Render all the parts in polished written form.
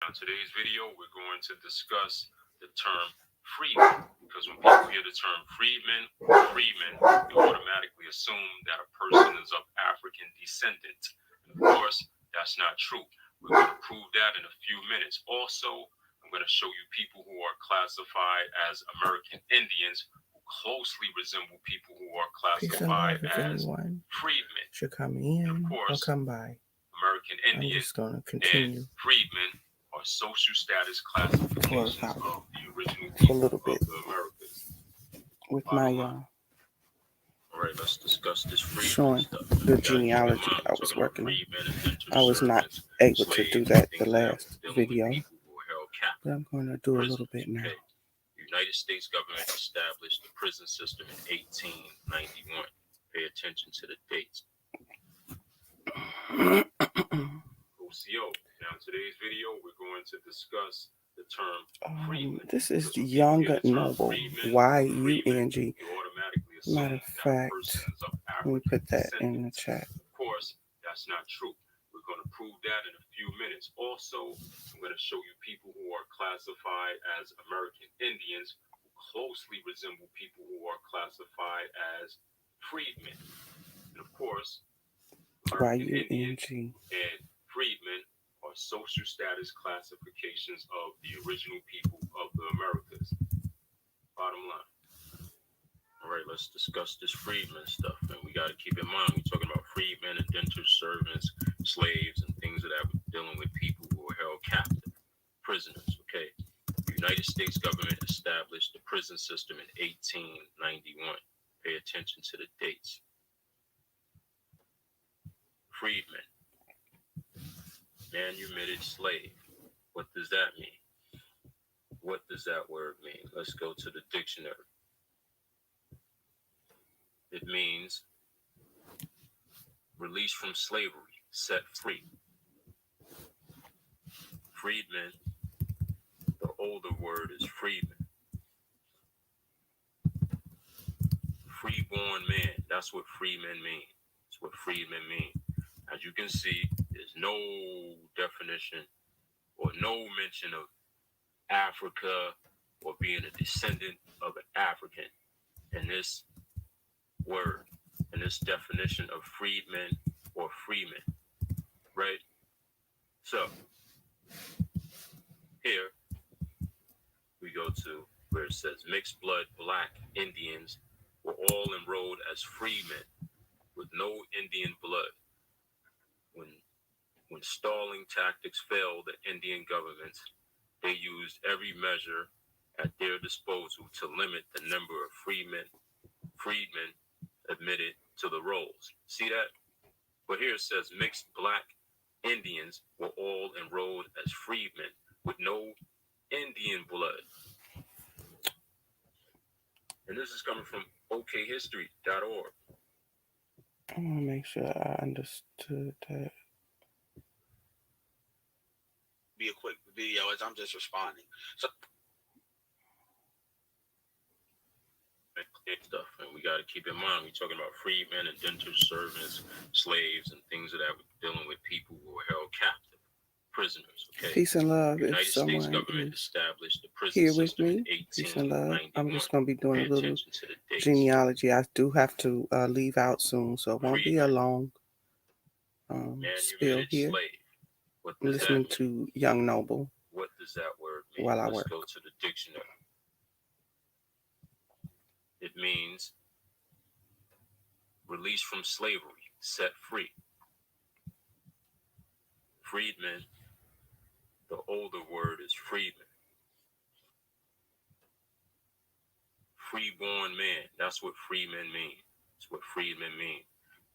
On today's video, we're going to discuss the term freedman. Because when people hear the term freedman or freeman, they automatically assume that a person is of African descent. And of course, that's not true. We're going to prove that in a few minutes. Also, I'm going to show you people who are classified as American Indians who closely resemble people who are classified as freedmen. Should come in And of or course, come by. American I'm Indian just gonna and continue freedmen are social status classifications Clubhouse of the original for a people little of bit the Americas. with my Bottom line. All right, let's discuss this freedmen showing stuff. the You gotta keep in genealogy mind, I we're was talking about working on. freedmen, indentured I was not servants, able to do slaves, and that the things of that last dealing with video, people who were held but captive, I'm going to do a little prisoners. bit now. Okay, the United States government established the prison system in 1891. Pay attention to the dates. OCO. Now, in today's video, we're going to discuss the term freedman. This is Because when people Young hear the term Noble, freedman or freeman, YUNG. you automatically Matter assume of that a fact, person is of let me African put that in the descent. chat. Of course, that's not true. We're going to prove that in a few minutes. Also, I'm going to show you people who are classified as American Indians who closely resemble people who are classified as freedmen. And of course, American Indian YUNG. and freedmen are social status classifications of the original people of the Americas. Bottom line. All right, let's discuss this freedman stuff. And we got to keep in mind, we're talking about freedmen, indentured servants, slaves, and things of that. We're dealing with people who are held captive, prisoners, okay? The United States government established the prison system in 1891. Pay attention to the dates. Freedman, manumitted slave. What does that mean? What does that word mean? Let's go to the dictionary. It means released from slavery, set free. Freedman, the older word is freedman. Freeborn man, that's what freemen mean. That's what freedmen mean. As you can see, there's no definition or no mention of Africa or being a descendant of an African in this word, in this definition of freedman or freeman, right? So, here we go to where it says mixed blood black Indians were all enrolled as freemen with no Indian blood. When stalling tactics failed, the Indian governments, they used every measure at their disposal to limit the number of freedmen admitted to the rolls. See that? But here it says mixed black Indians were all enrolled as freedmen with no Indian blood. And this is coming from okhistory.org. I want to make sure I understood that. Be a quick video as I'm just responding. So stuff, and we got to keep in mind we're talking about freedmen, indentured servants, slaves, and things of that. We're dealing with people who were held captive, prisoners. Okay. Peace and love. The If United States someone government is established the prison here with system me, in peace and love. 1891. I'm just going to be doing Pay a little attention to the dates. genealogy. I do have to leave out soon, so it won't be a long spill Manumitted here. slave. What does Listening that mean? to Young Noble What does that word mean? while I Let's work. go to the dictionary. It means released from slavery, set free. Freedman, the older word is freedman. Freeborn man, that's what freemen mean. That's what freedmen mean.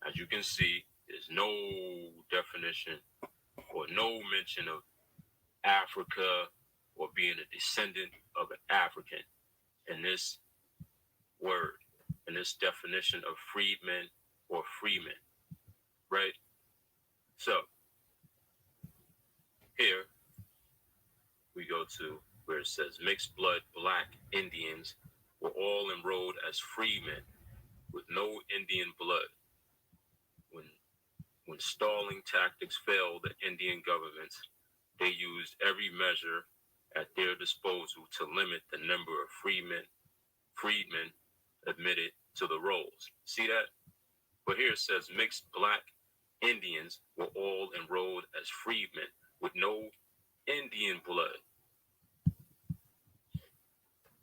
As you can see, there's no definition or no mention of Africa or being a descendant of an African in this word, in this definition of freedmen or freeman, right? So, here we go to where it says mixed blood black Indians were all enrolled as freemen with no Indian blood. When stalling tactics failed, the Indian governments, they used every measure at their disposal to limit the number of freedmen admitted to the rolls. See that? But here it says mixed black Indians were all enrolled as freedmen with no Indian blood.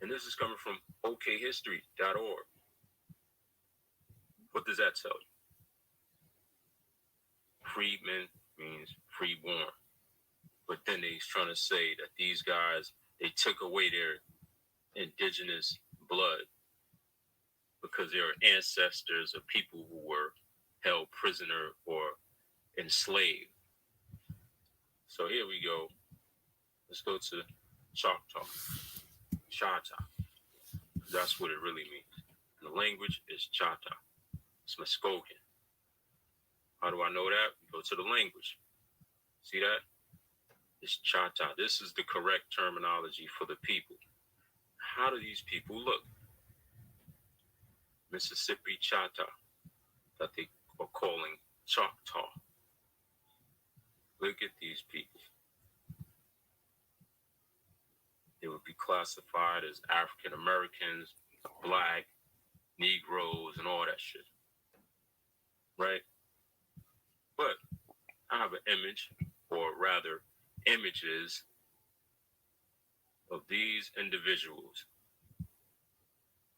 And this is coming from okhistory.org. What does that tell you? Freedman means freeborn. But then he's trying to say that these guys, they took away their indigenous blood because they are ancestors of people who were held prisoner or enslaved. So here we go. Let's go to Choctaw. Chata. That's what it really means. And the language is Chata. It's Muskogean. How do I know that? We go to the language. See that? It's Chata. This is the correct terminology for the people. How do these people look? Mississippi Chata, that they are calling Choctaw. Look at these people. They would be classified as African Americans, Black, Negroes, and all that shit. Right? But I have an image, or rather, images of these individuals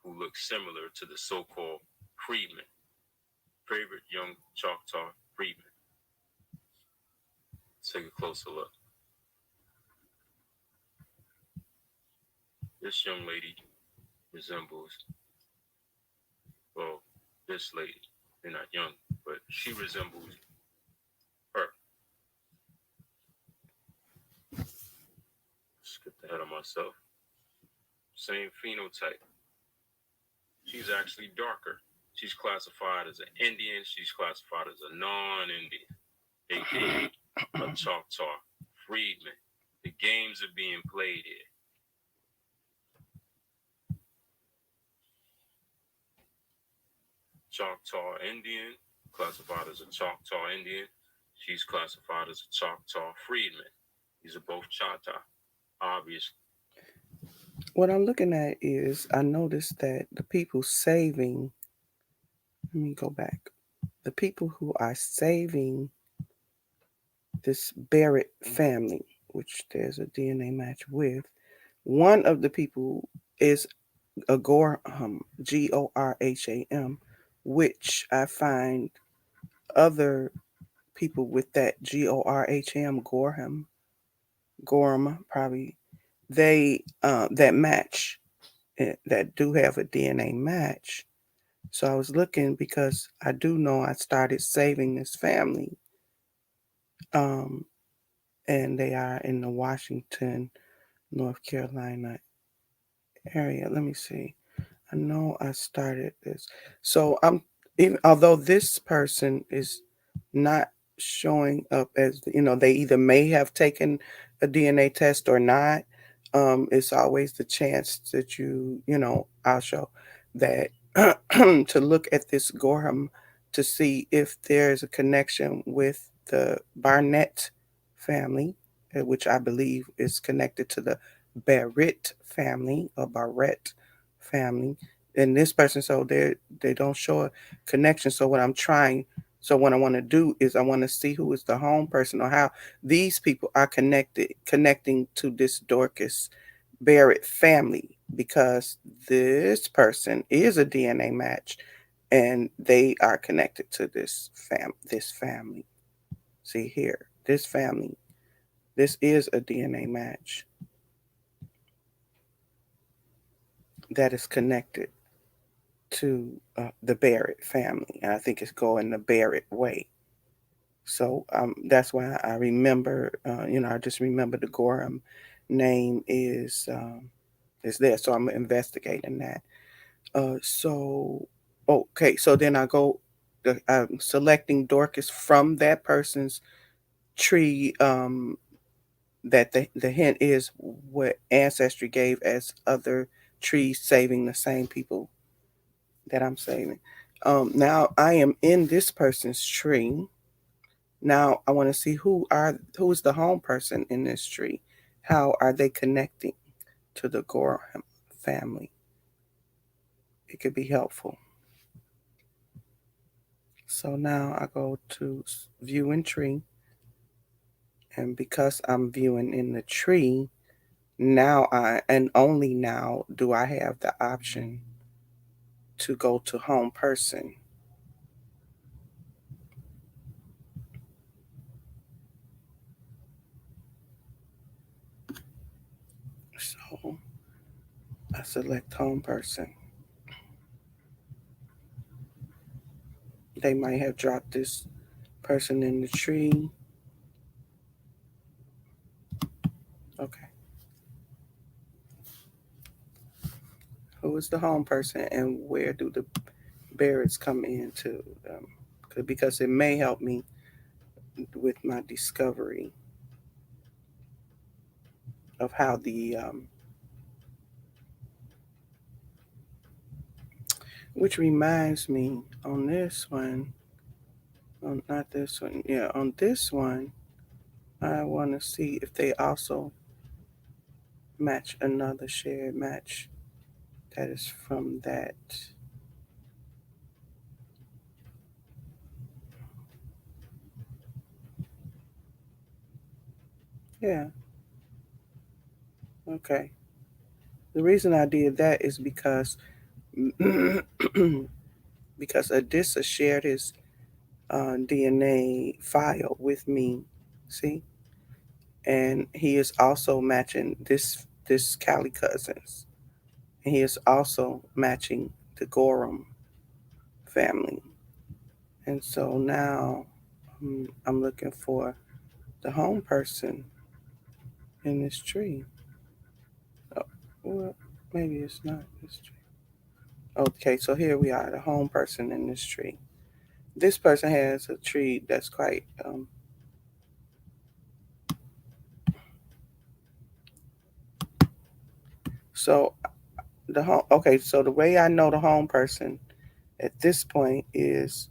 who look similar to the so-called freedmen, favorite young Choctaw freedmen. Let's take a closer look. This young lady resembles, well, this lady, they're not young, but she resembles her. Skipped ahead of myself. Same phenotype. She's actually darker. She's classified as an Indian. She's classified as a non-Indian, aka a Choctaw freedman. The games are being played here. Choctaw Indian, classified as a Choctaw Indian. She's classified as a Choctaw freedman. These are both Choctaw, obviously. What I'm looking at is I noticed that the people saving, let me go back. The people who are saving this Barrett family, which there's a DNA match with, one of the people is a Gorham, Gorham, which I find other people with that Gorham, Gorham, probably they that match, that do have a DNA match. So I was looking because I do know I started saving this family, um, and they are in the Washington, North Carolina area. Let me see. I know I started this. So I'm even although this person is not showing up as, they either may have taken a DNA test or not. It's always the chance that I'll show that to look at this Gorham to see if there's a connection with the Barnett family, which I believe is connected to the Barrett family or Barrett family. And this person, so they don't show a connection. So what I want to do is I want to see who is the home person or how these people are connecting to this Dorcas Barrett family, because this person is a DNA match and they are connected to this family. See here, this family, this is a DNA match that is connected to the Barrett family. And I think it's going the Barrett way. So that's why I remember, I just remember the Gorham name is there. So I'm investigating that. Okay. So then I'm selecting Dorcas from that person's tree. That the hint is what Ancestry gave as other trees saving the same people that I'm saving. Now I am in this person's tree, Now I want to see who is the home person in this tree. How are they connecting to the Gorham family? It could be helpful. So now I go to view in tree, and because I'm viewing in the tree, now and only now do I have the option to go to home person. So I select home person. They might have dropped this person in the tree. Okay. Who is the home person and where do the Barretts come into? Because it may help me with my discovery of how which reminds me on this one, not this one, yeah, on this one, I want to see if they also match another shared match that is from that. Yeah, okay. The reason I did that is because because Adissa shared his DNA file with me. See, and he is also matching this Cali cousins, and he is also matching the Gorham family. And so now I'm looking for the home person in this tree. Oh, well, maybe it's not this tree. Okay, so here we are, the home person in this tree. This person has a tree that's quite so the home. Okay, so the way I know the home person at this point is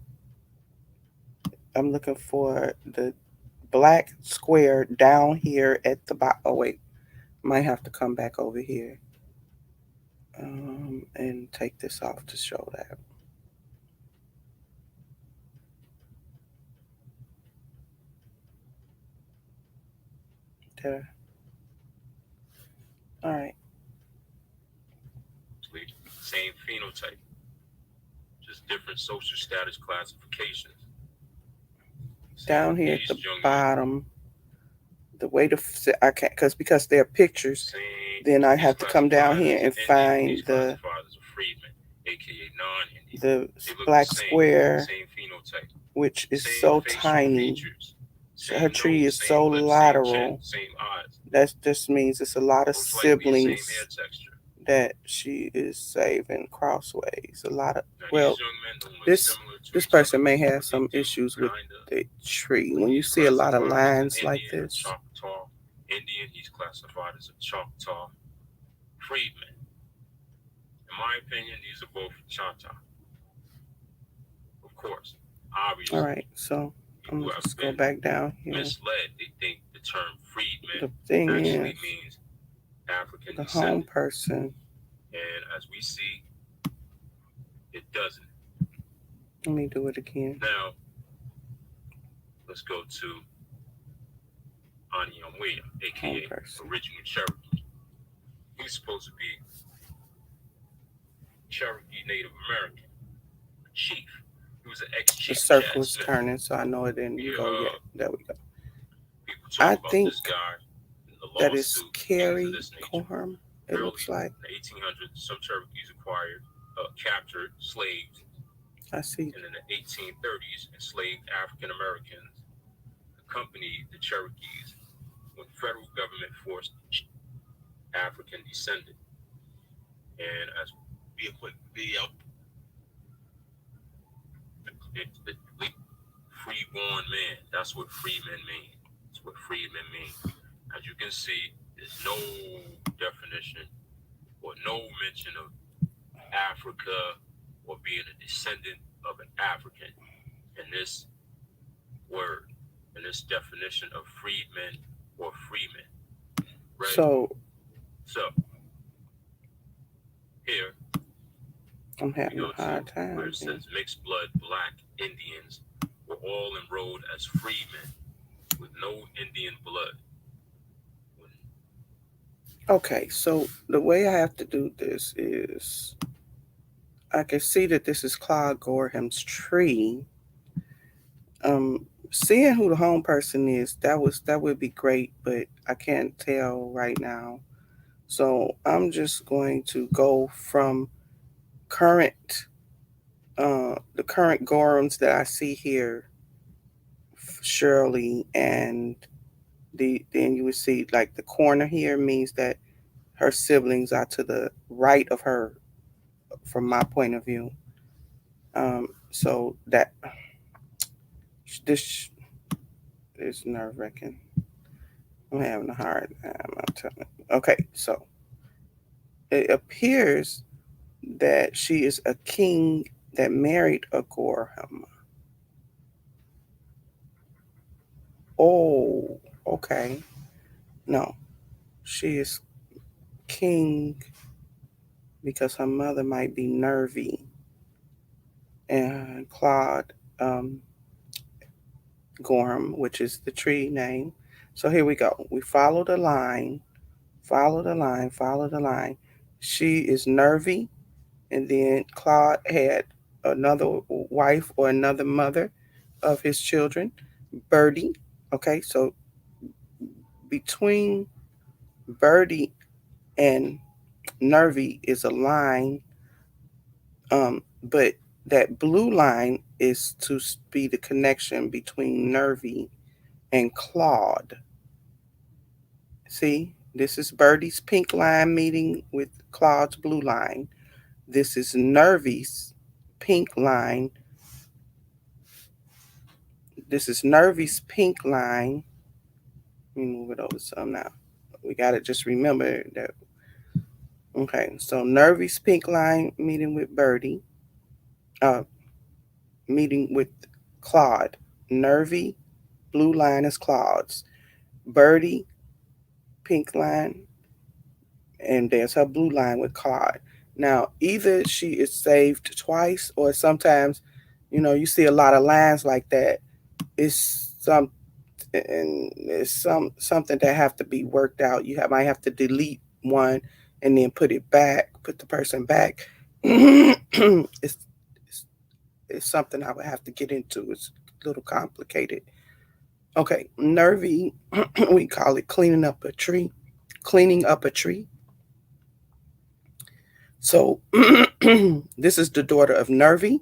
I'm looking for the black square down here at the bottom. Oh wait, might have to come back over here and take this off to show that. There. All right. Same phenotype, just different social status classifications. Down here at the bottom, the way to I can't because they're pictures. Then I have to come down here and find the black square, which is so tiny. Her tree is so lateral. That just means it's a lot of siblings that she is saving crossways. A lot of this person may have some issues with the tree. When you see a lot of lines like this. Indian, he's classified as a Choctaw freedman. In my opinion, these are both Choctaw. Of course, obviously. All right, so I'm gonna just go back down here. Misled, they think the term freedman the thing actually is, means African the descendant. home person. And as we see, it doesn't. Let me do it again. Now, let's go to Anyamweya, aka original Cherokee. He's supposed to be Cherokee Native American, a chief. He was an ex-chief. The circle is turning, so I know it didn't go yet. There we go. I think that is Carrie Gorham. It looks like. In the 1800s, some Cherokees acquired, captured slaves. I see. And in the 1830s, enslaved African Americans accompanied the Cherokees when federal government forced African descendant. And as be a quick video, freeborn man. That's what freemen mean. That's what freedmen mean. As you can see, there's no definition or no mention of Africa or being a descendant of an African in this word. in this definition of freedmen or freemen. Right? So here I'm we having go a hard to time. where it says mixed blood black Indians were all enrolled as freemen with no Indian blood. Okay, so the way I have to do this is I can see that this is Claude Gorham's tree. Seeing who the home person is, that would be great, but I can't tell right now. So I'm just going to go from current the current Gorhams that I see here, Shirley, and then you would see like the corner here means that her siblings are to the right of her from my point of view. So that this is nerve wracking. I'm having a hard time. I'm telling you. Okay, so it appears that she is a king that married a Gorham. Oh, okay. No, she is king because her mother might be Nervy and Claude Gorham, which is the tree name. So here we go. We follow the line, follow the line, follow the line. She is Nervy, and then Claude had another wife or another mother of his children, Birdie. Okay, so between Birdie and Nervy is a line, but that blue line is to be the connection between Nervy and Claude. See, this is Birdie's pink line meeting with Claude's blue line. This is Nervy's pink line. This is Nervy's pink line. Let me move it over some now. We got to just remember that. Okay, so Nervy's pink line meeting with Birdie. Meeting with Claude. Nervy, blue line is Claude's. Birdie, pink line, and there's her blue line with Claude. Now, either she is saved twice, or sometimes, you see a lot of lines like that. It's something that have to be worked out. Might have to delete one and then put it back, put the person back. it's, it's something I would have to get into. It's a little complicated. Okay, Nervy, we call it cleaning up a tree. Cleaning up a tree. So this is the daughter of Nervy.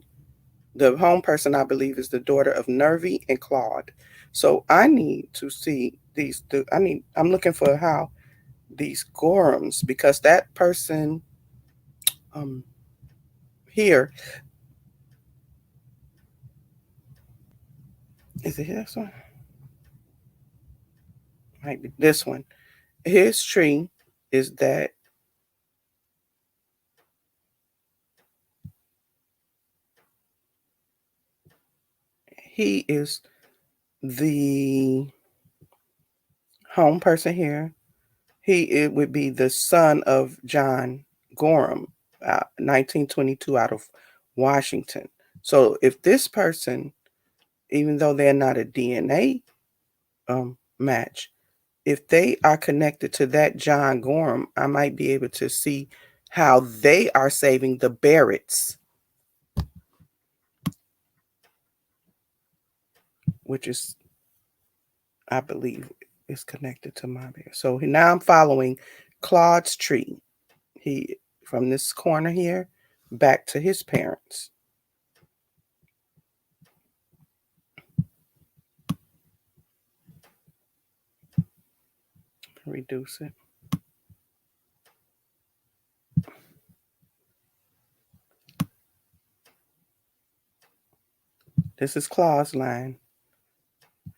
The home person, I believe, is the daughter of Nervy and Claude. So I need to see these. I'm looking for how these Gorhams, because that person here, is it this one? Might be this one. His tree is that he is the home person here. It would be the son of John Gorham, 1922, out of Washington. So if this person, even though they're not a DNA match, if they are connected to that John Gorham, I might be able to see how they are saving the Barretts, which is, I believe, is connected to my bear. So now I'm following Claude's tree. He from this corner here back to his parents. Reduce it. This is Claude's line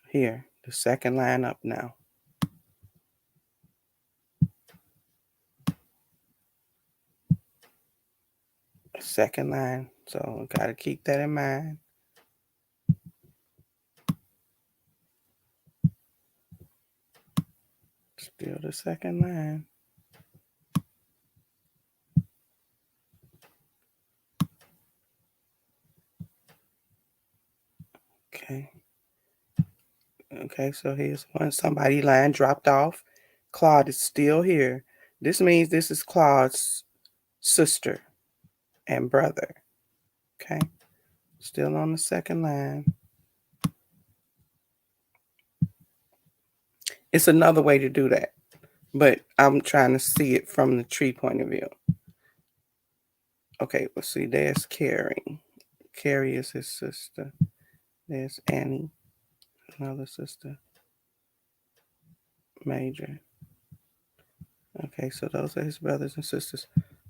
here, the second line up now. Second line, so got to keep that in mind. Still the second line. Okay. Okay, so here's one. Somebody line dropped off. Claude is still here. This means this is Claude's sister and brother. Okay. Still on the second line. It's another way to do that, but I'm trying to see it from the tree point of view. Okay, well, see, there's Carrie. Carrie is his sister. There's Annie, another sister. Major. Okay, so those are his brothers and sisters.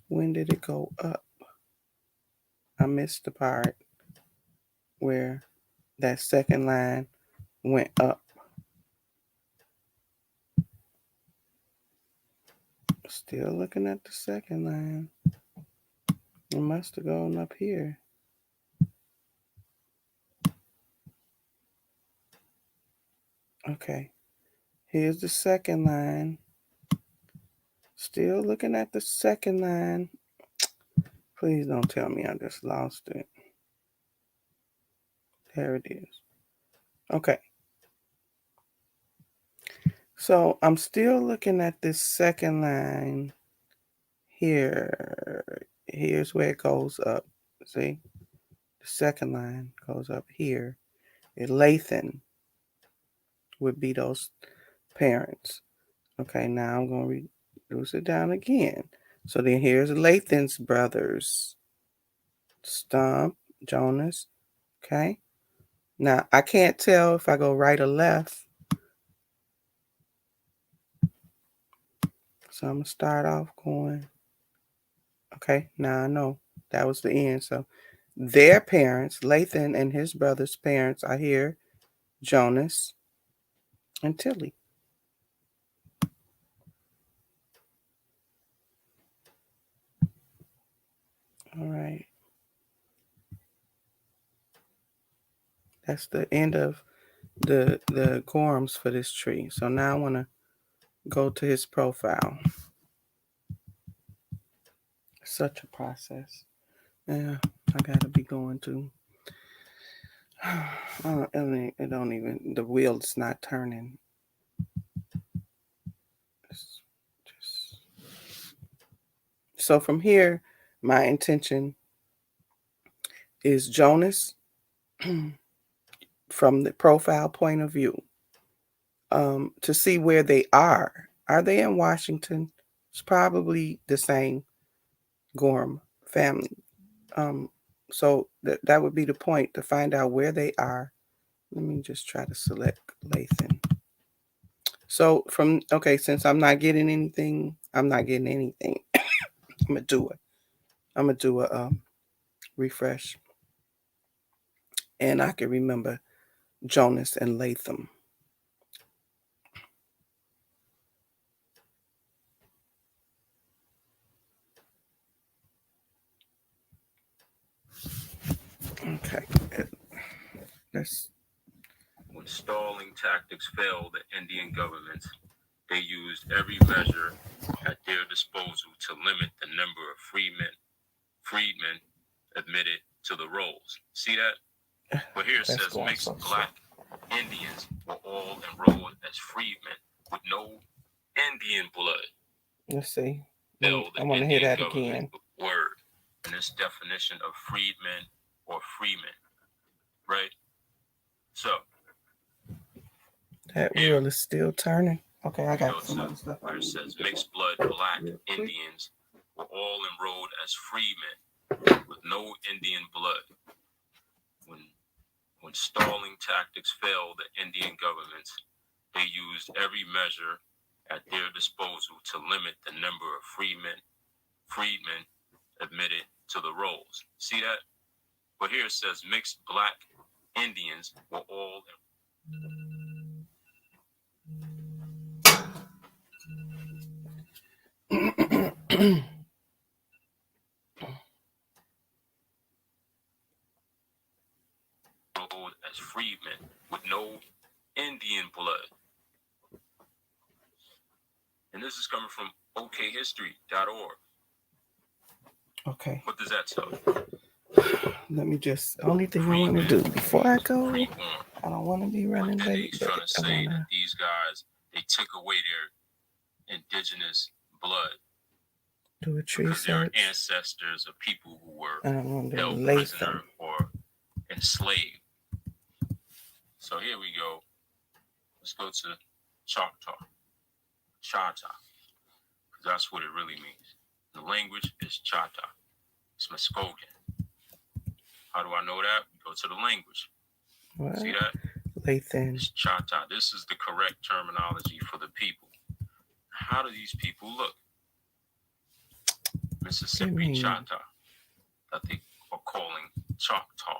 When did it go up? I missed the part where that second line went up. Still looking at the second line. It must have gone up here. Okay, here's the second line. Still looking at the second line. Please don't tell me I just lost it. There it is. Okay. So I'm still looking at this second line here. Here's where it goes up. See? The second line goes up here. And Lathan would be those parents. Okay, now I'm going to reduce it down again. So then here's Lathan's brothers. Stump, Jonas. Okay. Now I can't tell if I go right or left. So I'm going to start off going. Okay, now I know that was the end. So their parents, Lathan and his brother's parents, are here. Jonas and Tilly. All right. That's the end of the Gorms for this tree. So now I want to go to his profile. Such a process. Yeah, I got to be going to. It don't even, the wheel's not turning. It's just... So from here, my intention is Jonas from the profile point of view, to see where they are. Are they in Washington? It's probably the same Gorham family. So that would be the point, to find out where they are. Let me just try to select Lathan. So since I'm not getting anything. I'm gonna do a refresh, and I can remember Jonas and Latham. Okay, let's. When stalling tactics failed, the Indian government, they used every measure at their disposal to limit the number of freedmen admitted to the rolls. See that? But here it says mixed black Indians were all enrolled as freedmen with no Indian blood. Let's see. I want to hear that again. Word in this definition of freedmen or freemen, right? So that wheel is still turning. Okay, I got some other stuff. Where it says mixed blood black Indians were all enrolled as freemen with no Indian blood. When stalling tactics failed, the Indian governments, they used every measure at their disposal to limit the number of freedmen admitted to the rolls. See that? But here it says mixed black Indians were all enrolled as freedmen with no Indian blood. And this is coming from okhistory.org. Okay. What does that tell you? Let me just, only thing I want to do before I go, Freeborn. I don't want to be But running then late, he's but trying to I say want that to these guys, they took away their indigenous blood do a tree because they're search. ancestors of people who were And I'm going to do held Latham. prisoner or enslaved. So here we go. Let's go to Choctaw. Chata. Because that's what it really means. The language is Chata. It's Muskogean. How do I know that? We go to the language. What? See that? Latham. It's Chata. This is the correct terminology for the people. How do these people look? Mississippi Chata, that they are calling Choctaw.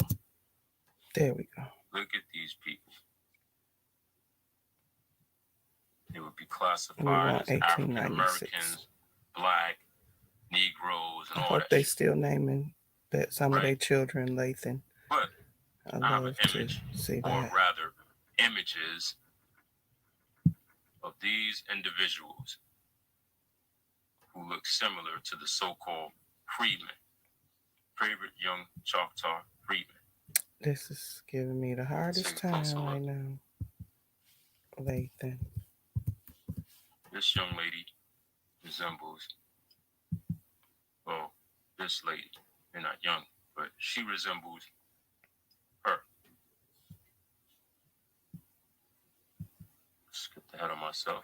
There we go. Look at these people. They would be classified want as African 1896. Americans, Black, Negroes, I and all hope that they shit. still naming that some of their Right. children Latham. But I I have an love to image, see or that. rather, images of these individuals who look similar to the so-called freedmen. Favorite young Choctaw freedmen. This is giving me the hardest Take a time closer right look. now. Latham. This young lady resembles, well, this lady, they're not young, but she resembles her. Skip ahead of myself.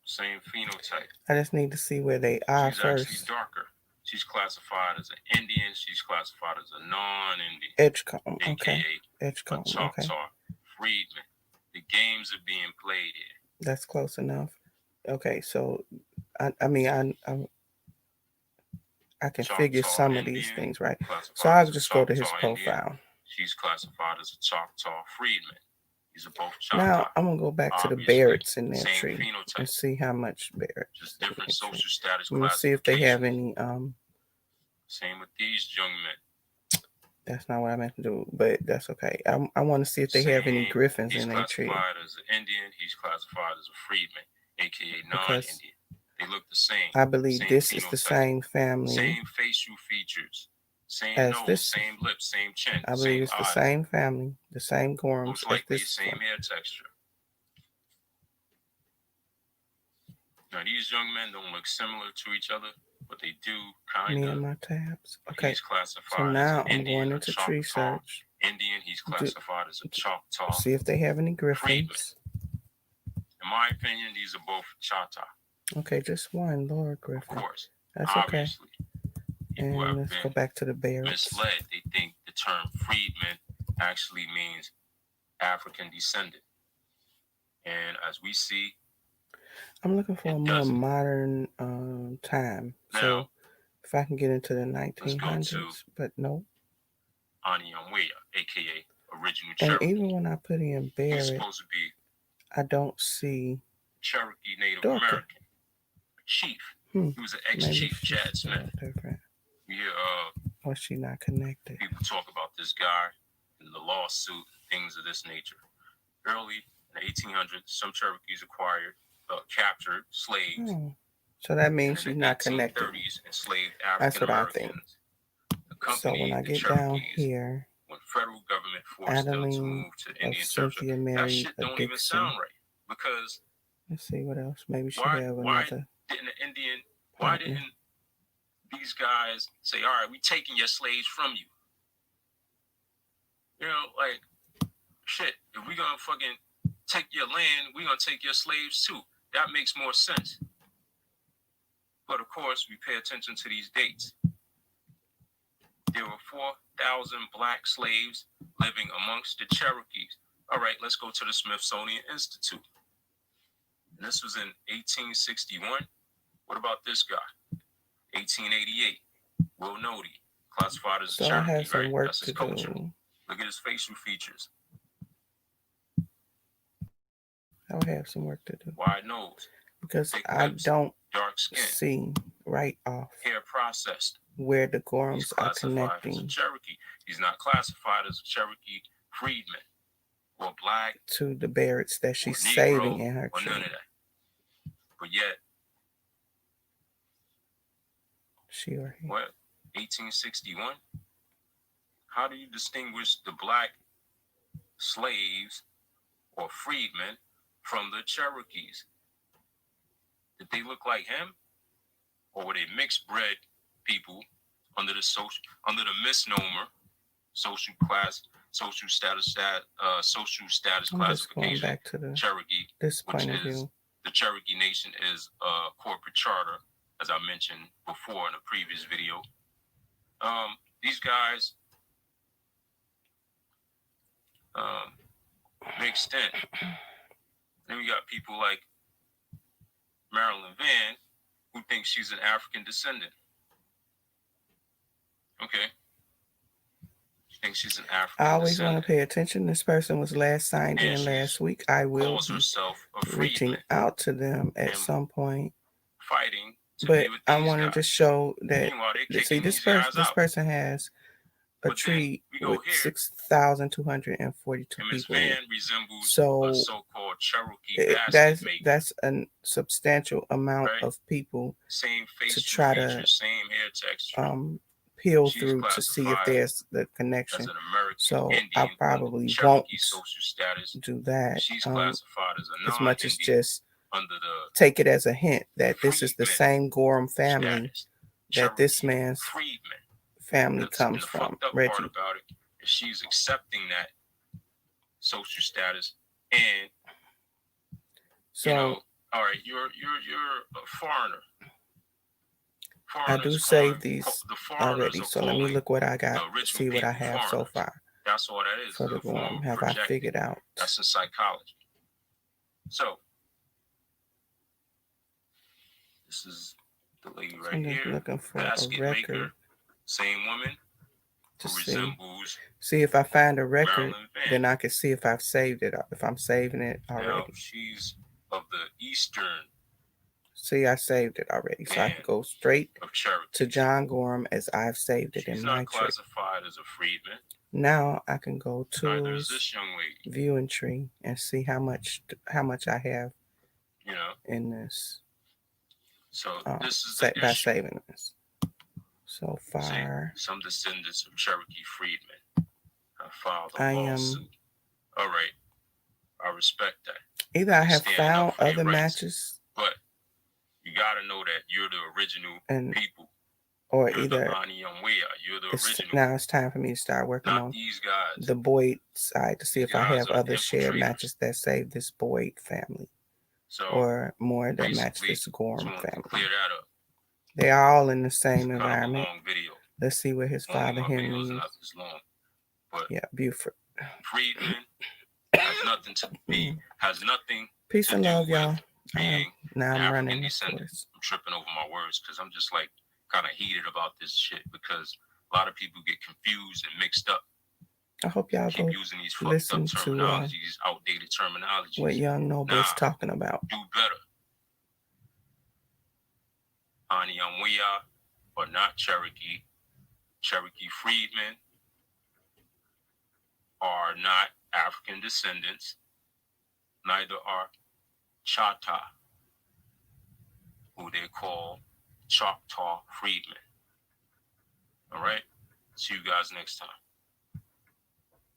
Same phenotype. I just need to see where they are She's actually first. darker. She's classified as an Indian. She's classified as a non-Indian, Edgecombe. Okay. aka Edgecombe. a Okay. Choctaw freedman. The games are being played here. That's close enough. Okay. So, I mean, I can figure Choctaw some of these Indian, things, right? classified So I'll as a just go to his Choctaw Indian. profile. She's classified as a Choctaw freedman. These are both Choctaw. Now I'm gonna go back to the Obviously, Barretts in their same tree phenotype. and see how much Barretts. Just different social status Let me see if they have classifications. any. Same with these young men. That's not what I meant to do, but that's okay. I want to see if they have any Same. griffins He's in their tree. classified as an Indian. He's classified as a freedman, aka Because non-Indian. They look the same. I believe Same this is the phenotype. same family. Same facial features. Same as nose, this. same lips, same chin, I believe same it's the eyes. same family, the same Gorhams Most as likely this same one. hair texture. Now these young men don't look similar to each other, but they do kind Me of. and my tabs. Okay. He's classified So as now an I'm Indian, going a into tree Choctaw search. Indian. He's classified as a Choctaw. See if they have any griffins. In my opinion, these are both Choctaw. Okay, just one, Laura Of Griffin. course, That's okay. obviously, people And have let's go been back to the Barretts. misled. They think the term freedman actually means African descendant. And as we see, I'm looking for it a more doesn't. modern time. Now, So if I can get into the let's go 1900s, to but no. Ani Onweya, aka original And Cherokee. even when I put in He's Barrett, supposed to be I don't see Cherokee Native darker. American, a chief. Hmm. He was an Maybe ex-chief, she's Chad Smith. different. We hear Or she not connected. people talk about this guy and the lawsuit, things of this nature. Early in the 1800s, some Cherokees acquired, captured slaves. Oh. So that means And she's in the not connected. 1830s, enslaved That's African what I think. Americans. So when I get down here, When federal government forced them to Adeline move to of Indian Cynthia territory, that married shit a don't even Dixon. sound right. Because Let's see what else. Maybe she why have why another didn't the Indian? Why partner. didn't these guys say, "All right, we taking your slaves from you"? You know, like shit. If we gonna fucking take your land, we gonna take your slaves too. That makes more sense. But of course, we pay attention to these dates. There were 4,000 black slaves living amongst the Cherokees. All right, let's go to the Smithsonian Institute. And this was in 1861. What about this guy? 1888. Will Nody, classified as a So I have Cherokee, some right? work That's to his culture. do. Look at his facial features. I will have some work to do. Wide nose, Because thick I lips, don't dark skin, see right off hair processed. where the He's Gorhams are classified as a connecting Cherokee. He's not classified as a Cherokee freedman or black to the Barretts that or she's Negro saving in her or tree. none of that. But yet, She or he. what, 1861? How do you distinguish the black slaves or freedmen from the Cherokees? Did they look like him? Or were they mixed bred people under the misnomer social status I'm just going classification back to Cherokee, this which point of is view. the Cherokee Nation is a corporate charter, as I mentioned before in a previous video. These guys, mixed in. Then we got people like Marilyn Van, who thinks she's an African descendant. Okay. She thinks she's an African I always descendant. want to pay attention. This person was last signed And in she's last week. I will calls be herself a reaching freedman, out to them at and some point. fighting to But be with I these wanted guys. to show that, Meanwhile, they're see, kicking these guys this out. person has a But then tree we go with here, 6,242 and Ms. people in it. Van resembles So a so-called Cherokee basket maker. that's a substantial amount Right. of people Same facial try to, features, same hair texture. peel She's through to see if classified there's the as connection. an American So Indian I under probably Cherokee won't social status. do that She's classified as a as much as non-Indian just under the take it as a hint that this is the freedman same Gorham family status. that this Cherokee man's freedman. family And comes the from, fucked up part Reggie. about it is she's accepting that social status, and So you know, all right, you're a foreigner. I do Foreigners save calling- these the foreigners already. are So let me calling look what I the got, original see what I people have so foreigners. far That's all that is. for the It's a form Gorham. of Have I projecting. figured out? That's in psychology. So this is the lady right I'm just here. looking for a Basket record maker, same woman to who see. resembles See if I find a record, Marilyn Van. then I can see if I've saved it. If I'm saving it Now already. she's of the eastern See, I saved it already. So I can Man. go straight of Cherokee. to John Gorham as I've saved it She's in my not tree. classified as a freedman. Now I can go Neither is to this young lady. viewing tree and see how much I have You know, in this. so this is the By issue. saving this. So See, far, some descendants of Cherokee freedmen have filed a I am- lawsuit. All right, I respect that, either I have Stand up found for your other rights. matches, but you got to know that you're the original and people. or You're either the Ani Onwea. You're the original. now it's time for me to start working Not on these guys. the Boyd side to see if I Guys have are other shared infiltrators. matches that save this Boyd family So or more that match basically, this just Gorham wanted to family. clear that up. They are all in the It's same kind of a environment. long video. Let's see where his Only father my Henry videos is. not this long. But Yeah, Buford. freedman has nothing to be, has nothing Peace to and do love, y'all. with being Now I'm African running, of descendant. course. I'm tripping over my words because I'm just like kind of heated about this shit because a lot of people get confused and mixed up. I hope y'all Keep go using these fucked up listen to terminologies, outdated terminologies. what Young Noble is Nah. talking about. Do better. Ani Onwea are not Cherokee. Cherokee freedmen are not African descendants. Neither are Chata, who they call Choctaw freedmen. All right? See you guys next time.